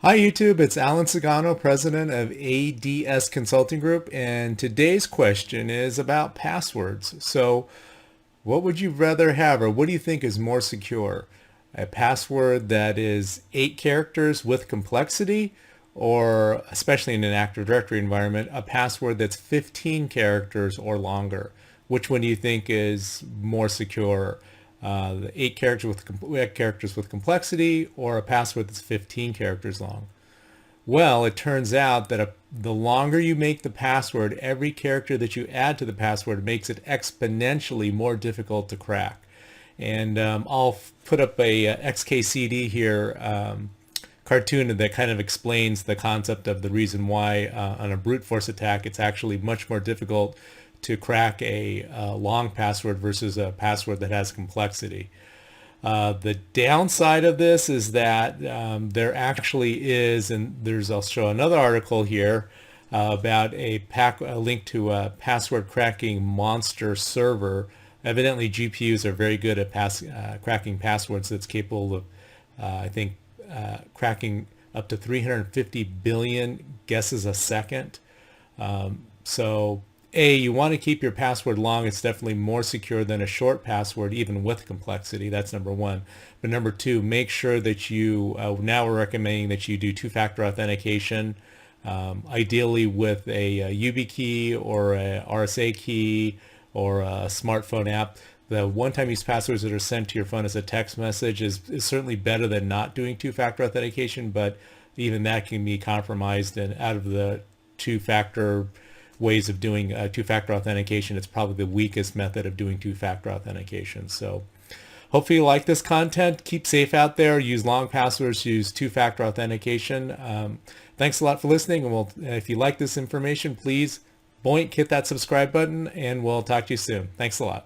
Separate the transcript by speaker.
Speaker 1: Hi YouTube, it's Alan Sagano, president of ADS Consulting Group, and today's question is about passwords. So, what would you rather have, or what do you think is more secure? A password that is 8 characters with complexity, or especially in an Active Directory environment, a password that's 15 characters or longer? Which one do you think is more secure? The 8 characters with complexity, or a password that's 15 characters long? Well, it turns out that the longer you make the password, every character that you add to the password makes it exponentially more difficult to crack. And I'll put up a XKCD here cartoon that kind of explains the concept of the reason why on a brute force attack it's actually much more difficult to crack a long password versus a password that has complexity. The downside of this is that there actually is, and I'll show another article here about a link to a password cracking monster server. Evidently, GPUs are very good at cracking passwords that's capable of, I think, cracking up to 350 billion guesses a second. So you want to keep your password long. It's definitely more secure than a short password, even with complexity. That's number one. But number two, make sure that now we're recommending that you do two-factor authentication, ideally with a YubiKey or a RSA key or a smartphone app. The one-time use passwords that are sent to your phone as a text message is certainly better than not doing two-factor authentication, but even that can be compromised, and out of the two-factor ways of doing two-factor authentication, it's probably the weakest method of doing two-factor authentication. So hopefully you like this content. Keep safe out there. Use long passwords. Use two-factor authentication. Thanks a lot for listening. And if you like this information, please boink, hit that subscribe button, and we'll talk to you soon. Thanks a lot.